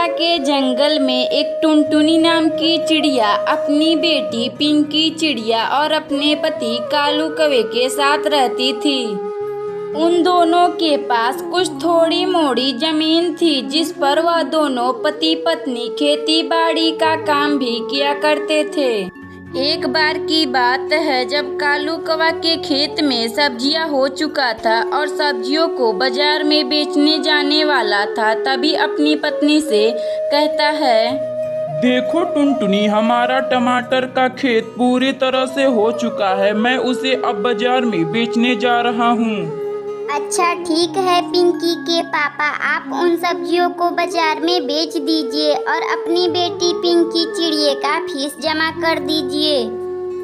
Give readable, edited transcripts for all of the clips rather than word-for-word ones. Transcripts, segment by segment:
कलकत्ता के जंगल में एक टुनटुनी नाम की चिड़िया अपनी बेटी पिंकी चिड़िया और अपने पति कालू कौवे के साथ रहती थी। उन दोनों के पास कुछ थोड़ी मोड़ी जमीन थी जिस पर वह दोनों पति पत्नी खेती बाड़ी का काम भी किया करते थे। एक बार की बात है जब कालू कौवा के खेत में सब्जियां हो चुका था और सब्जियों को बाजार में बेचने जाने वाला था, तभी अपनी पत्नी से कहता है, देखो टुनटुनी, हमारा टमाटर का खेत पूरी तरह से हो चुका है। मैं उसे अब बाजार में बेचने जा रहा हूँ। अच्छा ठीक है पिंकी के पापा, आप उन सब्जियों को बाजार में बेच दीजिए और अपनी बेटी पिंकी चिड़िया का फीस जमा कर दीजिए।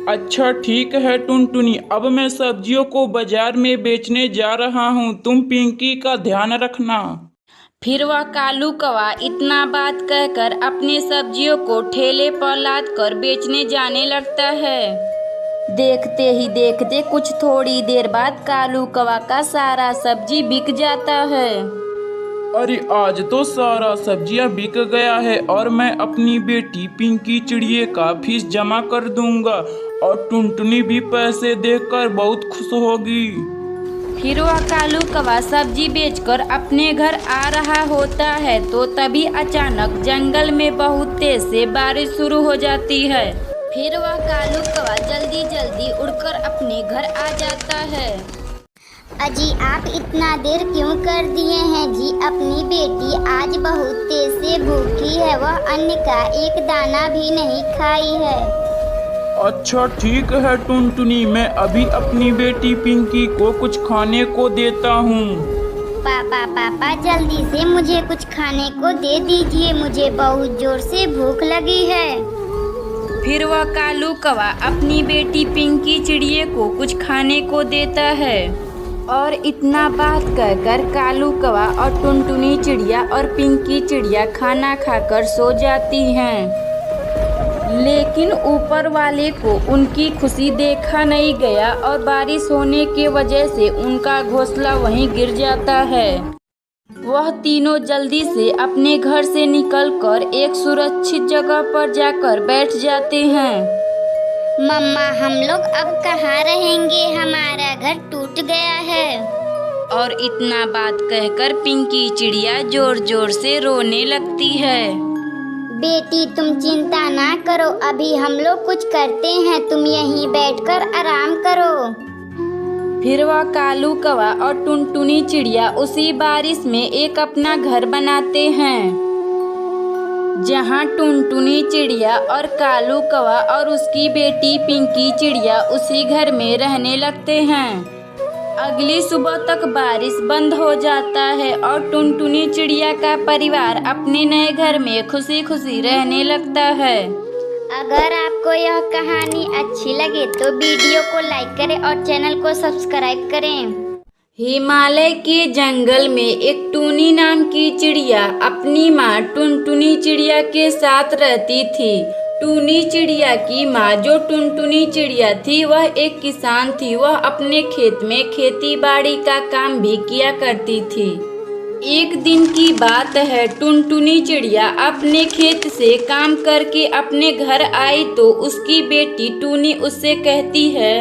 अच्छा ठीक है टुनटुनी, अब मैं सब्जियों को बाजार में बेचने जा रहा हूँ। तुम पिंकी का ध्यान रखना। फिर वह कालू कौवा इतना बात कहकर अपनी सब्जियों को ठेले पर लाद कर बेचने जाने लगता है। देखते ही देखते कुछ थोड़ी देर बाद कालू कौवा का सारा सब्जी बिक जाता है। अरे आज तो सारा सब्जियां बिक गया है और मैं अपनी बेटी पिंकी चिड़िया का फीस जमा कर दूंगा और टुनटुनी भी पैसे देखकर बहुत खुश होगी। फिर वह कालू कौवा सब्जी बेचकर अपने घर आ रहा होता है तो तभी अचानक जंगल में बहुत तेज से बारिश शुरू हो जाती है। फिर वह कालू कौवा जल्दी जल्दी उड़कर अपने घर आ जाता है। अजी आप इतना देर क्यों कर दिए हैं जी? अपनी बेटी आज बहुत तेज से भूखी है, वह अन्न का एक दाना भी नहीं खाई है। अच्छा ठीक है टुनटुनी, मैं अभी अपनी बेटी पिंकी को कुछ खाने को देता हूँ। पापा जल्दी से मुझे कुछ खाने को दे दीजिए, मुझे बहुत जोर से भूख लगी है। फिर वह कालू कौवा अपनी बेटी पिंकी चिड़िया को कुछ खाने को देता है और इतना बात कहकर कालू कौवा और टुनटुनी चिड़िया और पिंकी चिड़िया खाना खाकर सो जाती हैं। लेकिन ऊपर वाले को उनकी खुशी देखा नहीं गया और बारिश होने की वजह से उनका घोंसला वहीं गिर जाता है। वह तीनों जल्दी से अपने घर से निकलकर एक सुरक्षित जगह पर जाकर बैठ जाते हैं। मम्मा हम लोग अब कहाँ रहेंगे? हमारा घर टूट गया है। और इतना बात कहकर पिंकी चिड़िया जोर जोर से रोने लगती है। बेटी तुम चिंता ना करो, अभी हम लोग कुछ करते हैं, तुम यहीं बैठकर आराम करो। फिर वह कालू कौवा और टुनटुनी चिड़िया उसी बारिश में एक अपना घर बनाते हैं, जहाँ टुनटुनी चिड़िया और कालू कौवा और उसकी बेटी पिंकी चिड़िया उसी घर में रहने लगते हैं। अगली सुबह तक बारिश बंद हो जाता है और टुनटुनी चिड़िया का परिवार अपने नए घर में खुशी खुशी रहने लगता है। अगर आपको यह कहानी अच्छी लगे तो वीडियो को लाइक करें और चैनल को सब्सक्राइब करें। हिमालय के जंगल में एक टूनी नाम की चिड़िया अपनी माँ टुनटुनी चिड़िया के साथ रहती थी। टूनी चिड़िया की माँ जो टुनटुनी चिड़िया थी वह एक किसान थी। वह अपने खेत में खेती बाड़ी का काम भी किया करती थी। एक दिन की बात है, टुनटुनी चिड़िया अपने खेत से काम करके अपने घर आई तो उसकी बेटी टूनी उससे कहती है,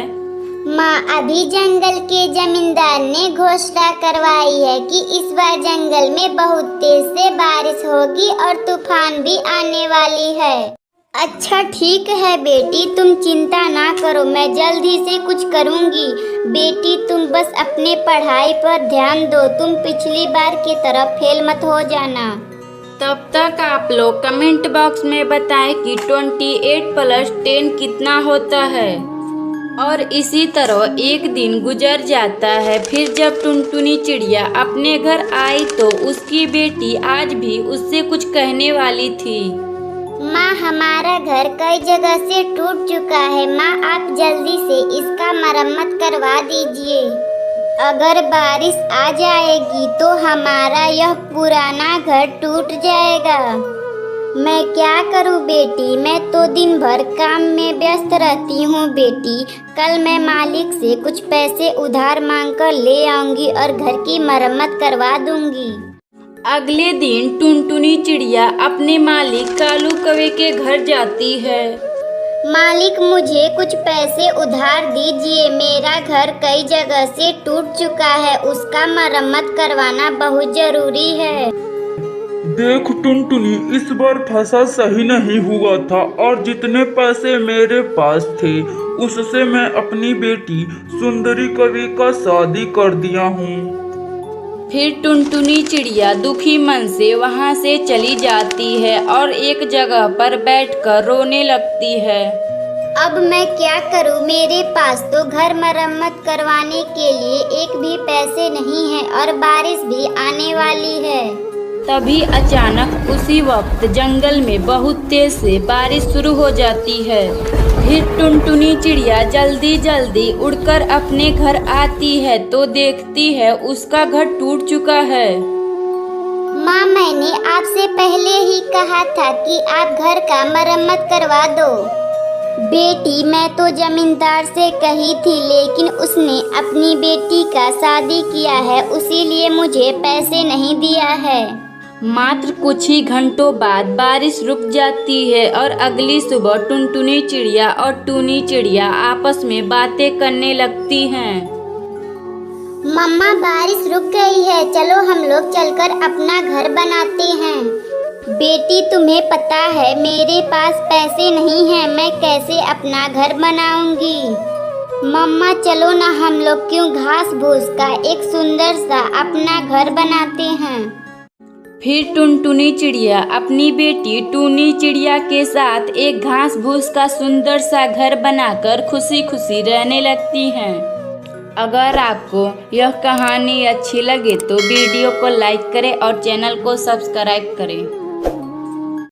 माँ अभी जंगल के जमींदार ने घोषणा करवाई है कि इस बार जंगल में बहुत तेज से बारिश होगी और तूफान भी आने वाली है। अच्छा ठीक है बेटी, तुम चिंता ना करो, मैं जल्दी से कुछ करूँगी। बेटी तुम बस अपने पढ़ाई पर ध्यान दो, तुम पिछली बार की तरह फेल मत हो जाना। तब तक आप लोग कमेंट बॉक्स में बताएं कि 28 + 10 कितना होता है। और इसी तरह एक दिन गुजर जाता है। फिर जब टुनटुनी चिड़िया अपने घर आई तो उसकी बेटी आज भी उससे कुछ कहने वाली थी। माँ हमारा घर कई जगह से टूट चुका है, माँ आप जल्दी से इसका मरम्मत करवा दीजिए। अगर बारिश आ जाएगी तो हमारा यह पुराना घर टूट जाएगा। मैं क्या करूँ बेटी, मैं तो दिन भर काम में व्यस्त रहती हूँ बेटी। कल मैं मालिक से कुछ पैसे उधार मांग कर ले आऊंगी और घर की मरम्मत करवा दूंगी। अगले दिन टुनटुनी चिड़िया अपने मालिक कालू कौवे के घर जाती है। मालिक, मुझे कुछ पैसे उधार दीजिए। मेरा घर कई जगह से टूट चुका है, उसका मरम्मत करवाना बहुत जरूरी है। देख टुनटुनी, इस बार फसल सही नहीं हुआ था और जितने पैसे मेरे पास थे उससे मैं अपनी बेटी सुंदरी कवि का शादी कर दिया हूँ। फिर टुनटुनी चिड़िया दुखी मन से वहाँ से चली जाती है और एक जगह पर बैठकर रोने लगती है। अब मैं क्या करूं? मेरे पास तो घर मरम्मत करवाने के लिए एक भी पैसे नहीं है और बारिश भी आने वाली है। तभी अचानक उसी वक्त जंगल में बहुत तेज से बारिश शुरू हो जाती है। फिर टुनटुनी चिड़िया जल्दी जल्दी उड़कर अपने घर आती है तो देखती है उसका घर टूट चुका है। माँ, मैंने आपसे पहले ही कहा था कि आप घर का मरम्मत करवा दो। बेटी, मैं तो जमींदार से कही थी, लेकिन उसने अपनी बेटी का शादी किया है, इसीलिए मुझे पैसे नहीं दिया है। मात्र कुछ ही घंटों बाद बारिश रुक जाती है और अगली सुबह टुनटुनी चिड़िया और टूनी चिड़िया आपस में बातें करने लगती हैं। मम्मा, बारिश रुक गई है, चलो हम लोग चलकर अपना घर बनाते हैं। बेटी, तुम्हें पता है मेरे पास पैसे नहीं हैं, मैं कैसे अपना घर बनाऊंगी। मम्मा, चलो ना हम लोग क्यों घास फूस का एक सुंदर सा अपना घर बनाते हैं। फिर टुनटुनी चिड़िया अपनी बेटी टूनी चिड़िया के साथ एक घास फूस का सुंदर सा घर बनाकर खुशी खुशी रहने लगती हैं। अगर आपको यह कहानी अच्छी लगे तो वीडियो को लाइक करें और चैनल को सब्सक्राइब करें।